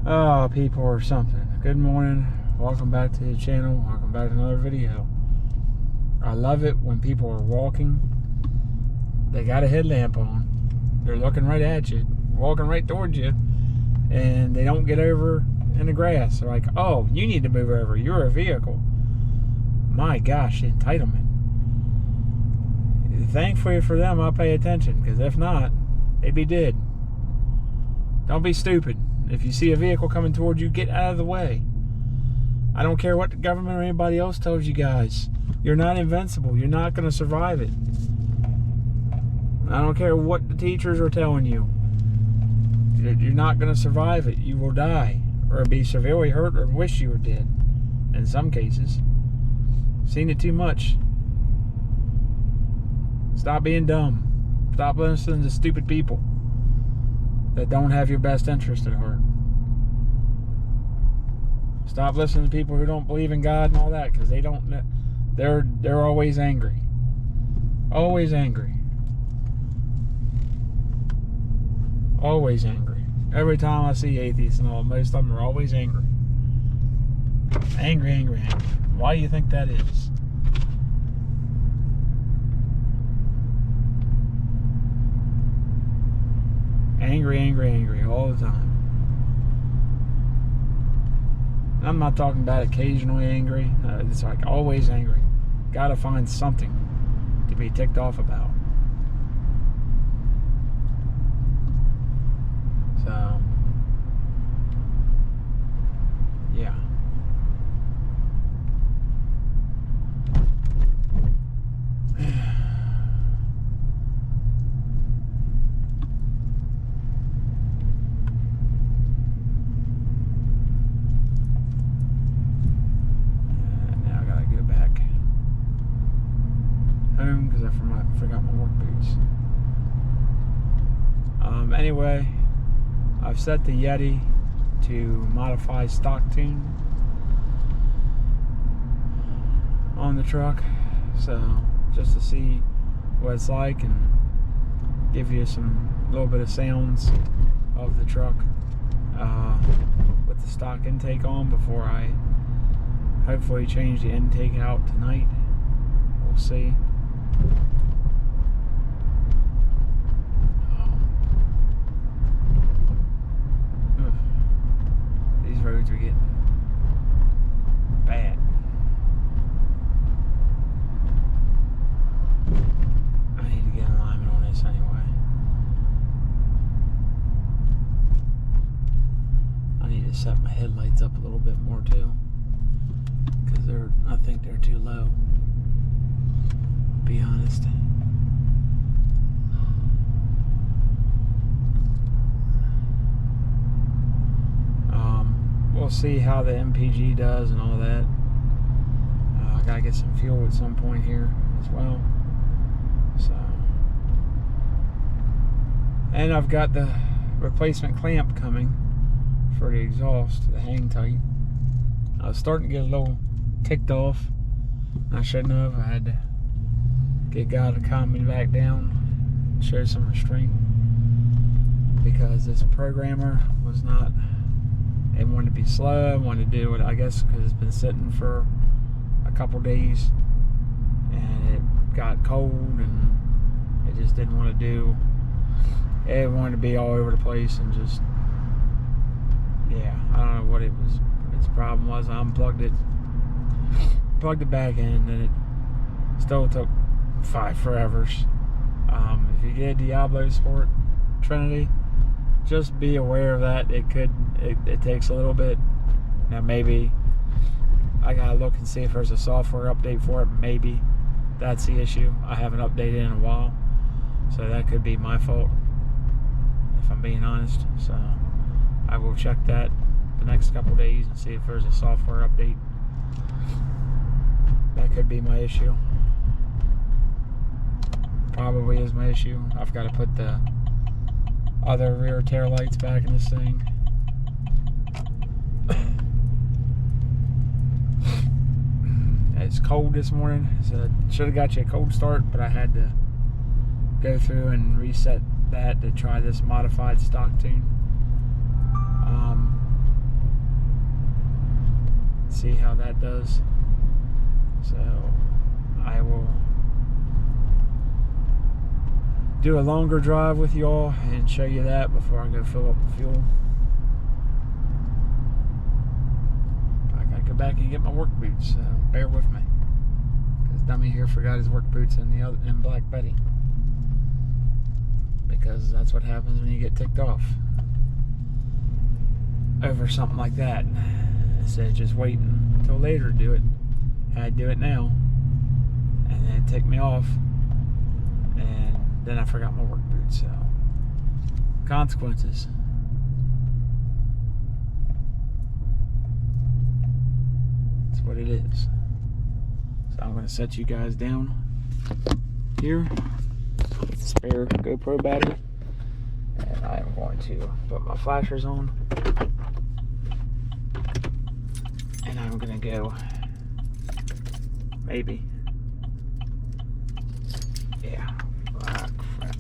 Oh, people or something. Good morning. Welcome back to the channel. Welcome back to another video. I love it when people are walking. They got a headlamp on. They're looking right at you, walking right towards you, and they don't get over in the grass. They're like, oh, you need to move over. You're a vehicle. My gosh, the entitlement. Thankfully for them, I'll pay attention, because if not, they'd be dead. Don't be stupid. If you see a vehicle coming towards you, get out of the way. I don't care what the government or anybody else tells you guys. You're not invincible. You're not going to survive it. I don't care what the teachers are telling you. You're not going to survive it. You will die or be severely hurt or wish you were dead in some cases. Seen it too much. Stop being dumb. Stop listening to stupid people that don't have your best interest at heart. Stop listening to people who don't believe in God and all that, because they don't. They're always angry. Always angry. Always angry. Every time I see atheists and all, most of them are always angry. Angry, angry, angry. Why do you think that is? Angry, angry, angry all the time. I'm not talking about occasionally angry. It's like always angry. Gotta find something to be ticked off about. So, yeah. Because I forgot my work boots. Anyway, I've set the Yeti to modify stock tune on the truck, so just to see what it's like and give you some little bit of sounds of the truck with the stock intake on before I hopefully change the intake out tonight. We'll see. These roads are getting bad. I need to get alignment on this anyway. I need to set my headlights up a little bit more too, because I think they're too low. Be honest. We'll see how the MPG does and all that. I gotta get some fuel at some point here as well. So, and I've got the replacement clamp coming for the exhaust, the hang tight. I was starting to get a little ticked off. I shouldn't have. I had to get God to calm me back down, show some restraint, because this programmer was not. It wanted to be slow. Wanted to do it, I guess, because it's been sitting for a couple days, and it got cold, and it just didn't want to do. It wanted to be all over the place, and just, yeah, I don't know what it was. Its problem was. I unplugged it, plugged it back in, and it still took 5 forevers. If you get a Diablo Sport Trinity, just be aware of that. It takes a little bit. Now maybe I gotta look and see if there's a software update for it. Maybe that's the issue. I haven't updated in a while, so that could be my fault, if I'm being honest. So I will check that the next couple days and see if there's a software update. That could be my issue. Probably is my issue. I've got to put the other rear tail lights back in this thing. It's cold this morning, so should have got you a cold start, but I had to go through and reset that to try this modified stock tune. see how that does. So I will do a longer drive with y'all and show you that before I go fill up the fuel. I gotta go back and get my work boots, so bear with me. Because dummy here forgot his work boots in Black Betty. Because that's what happens when you get ticked off over something like that. Instead of just waiting until later to do it, I'd do it now, and then it ticked me off, and then I forgot my work boots. So consequences. That's what it is. So I'm going to set you guys down here. Spare GoPro battery, and I am going to put my flashers on, and I'm gonna go maybe, yeah, ah, crap,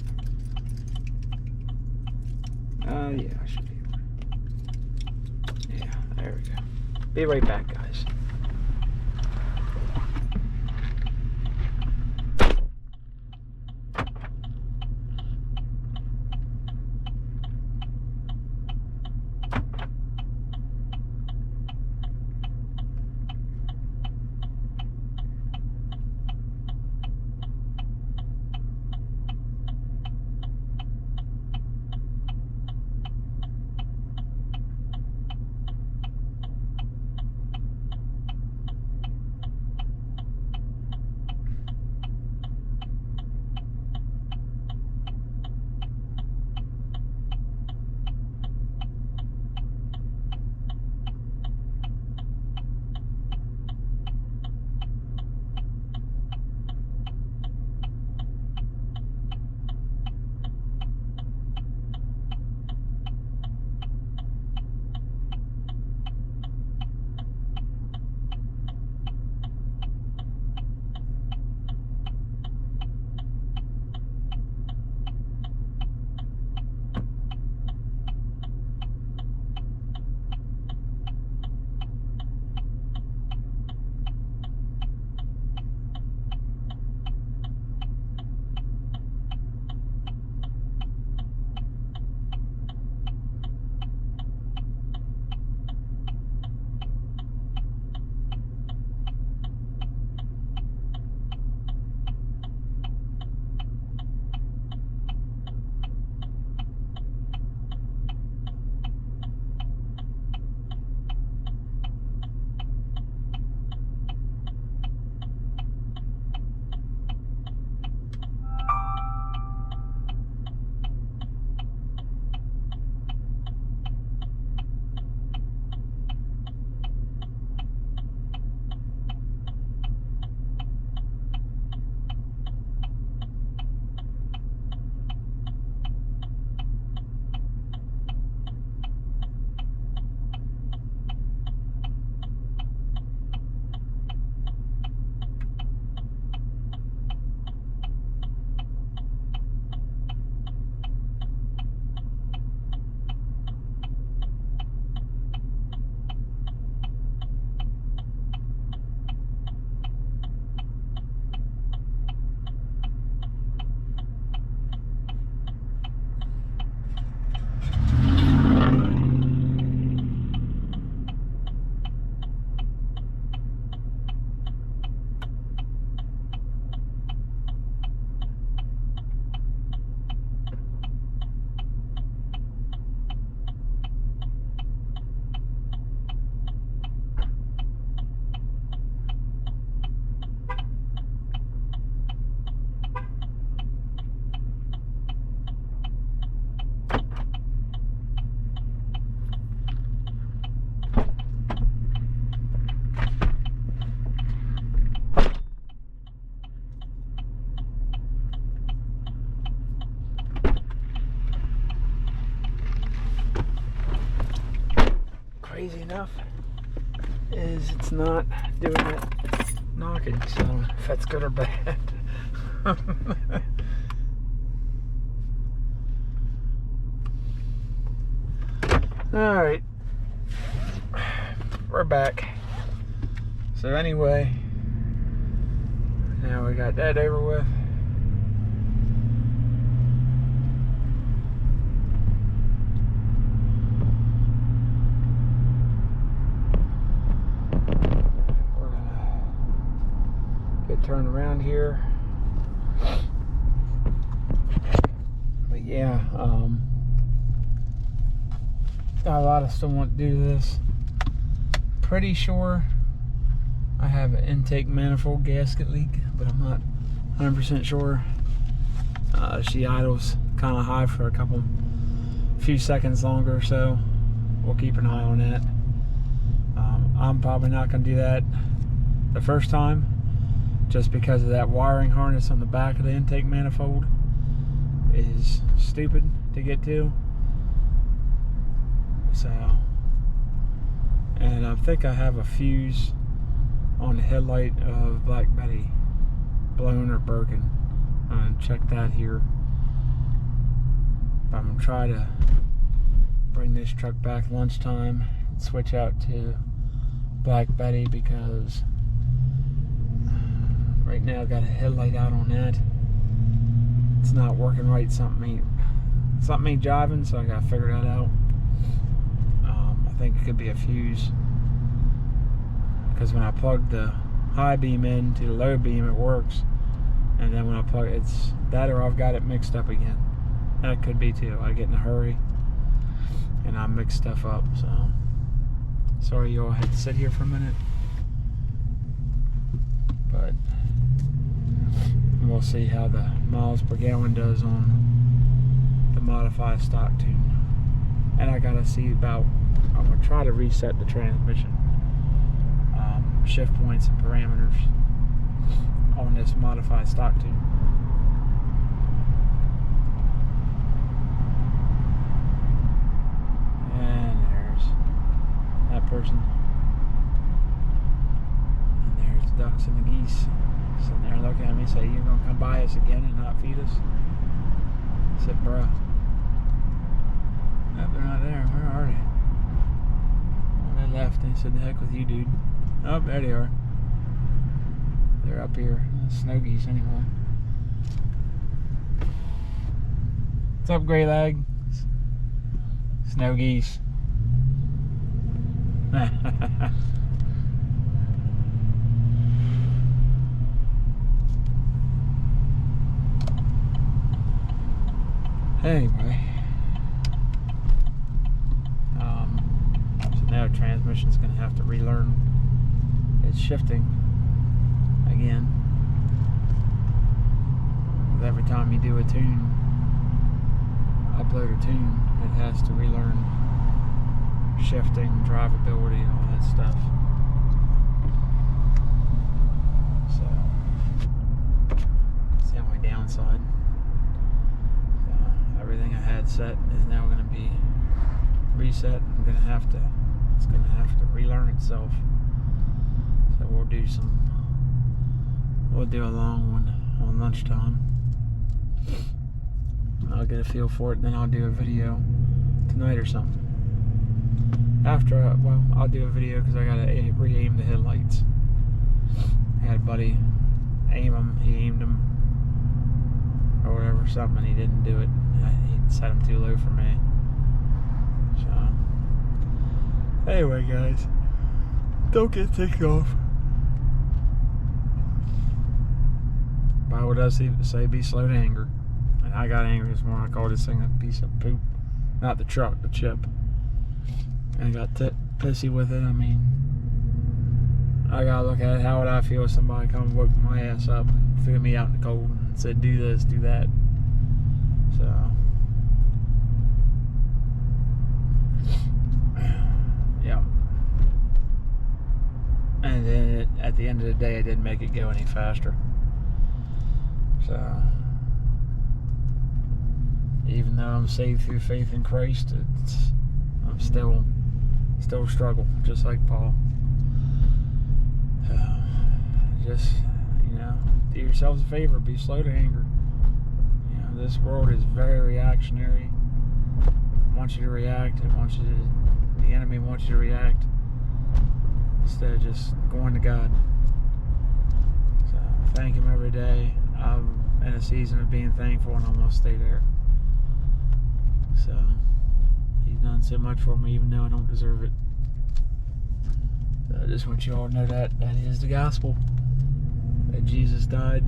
yeah, I should be able to. Yeah, there we go. Be right back, guys. crazy enough is it's not doing that knocking, so if that's good or bad. Alright, we're back. So anyway, now we got that over with. We're gonna get turned around here. But yeah, got a lot of still want to do this. Pretty sure I have an intake manifold gasket leak, but I'm not 100% sure. She idles kind of high for a few seconds longer, so we'll keep an eye on that. I'm probably not going to do that the first time, just because of that wiring harness on the back of the intake manifold is stupid to get to. So, and I think I have a fuse on the headlight of Black Betty blown or broken. I'm gonna check that here. I'm gonna try to bring this truck back lunchtime and switch out to Black Betty, because right now I got a headlight out on that. It's not working right. Something ain't jiving, so I gotta figure that out. I think it could be a fuse, because when I plug the high beam in to the low beam, it works, and then when I plug it's that, or I've got it mixed up again. That could be too. I get in a hurry and I mix stuff up. So sorry you all had to sit here for a minute, but we'll see how the miles per gallon does on the modified stock tune. And I gotta see about, I'm gonna try to reset the transmission shift points and parameters on this modified stock tune. And there's that person, and there's the ducks and the geese sitting there looking at me, say, "You gonna come by us again and not feed us?" I said, "Bruh, nope, they're not there. Where are they?" Well, they left. They said, "The heck with you, dude." Oh, there they are. They're up here. Snow geese, anyway. What's up, gray leg? Snow geese. Anyway. So now transmission's gonna have to relearn its shifting again. With every time you do a tune, upload a tune, it has to relearn shifting, drivability, all that stuff. So that's the only downside. Everything I had set is now going to be reset. It's going to have to relearn itself. So we'll do a long one on lunchtime. I'll get a feel for it, then I'll do a video tonight or something. I'll do a video because I gotta re-aim the headlights. I had a buddy aim them, he aimed them or whatever, something, and he didn't do it. He set them too low for me. So anyway, guys, don't get ticked off. Bible does say be slow to anger, and I got angry this morning. I called this thing a piece of poop. Not the truck, the chip. And I got pissy with it. I mean, I gotta look at it. How would I feel if somebody come and woke my ass up and threw me out in the cold and said, do this, do that? So, yeah. And then at the end of the day, it didn't make it go any faster. So, even though I'm saved through faith in Christ, I'm still struggle, just like Paul. So, just, do yourselves a favor, be slow to anger. This world is very reactionary. It wants you to react. The enemy wants you to react. instead of just going to God. So thank Him every day. I'm in a season of being thankful, and I'm gonna stay there. So He's done so much for me, even though I don't deserve it. So I just want you all to know that is the gospel. That Jesus died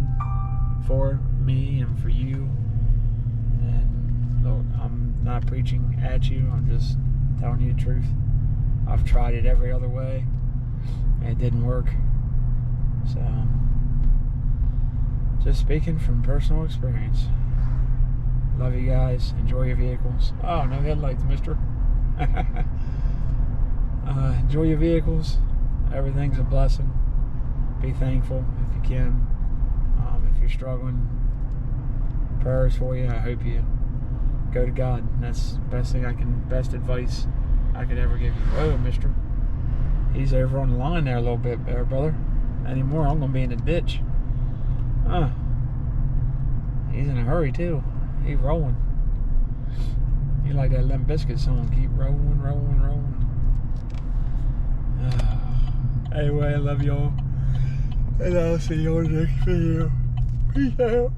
for me and for you. And look, I'm not preaching at you. I'm just telling you the truth. I've tried it every other way, and it didn't work. So, just speaking from personal experience. Love you guys. Enjoy your vehicles. Oh, no headlights, mister. Enjoy your vehicles. Everything's a blessing. Be thankful if you can. If you're struggling, prayers for you. I hope you go to God. That's the best advice I could ever give you. Oh, mister. He's over on the line there a little bit there, brother. Anymore, I'm going to be in the ditch. He's in a hurry, too. He's rolling. You like that Limp Bizkit song. Keep rolling, rolling, rolling. Anyway, I love y'all. And I'll see you on the next video. Peace out.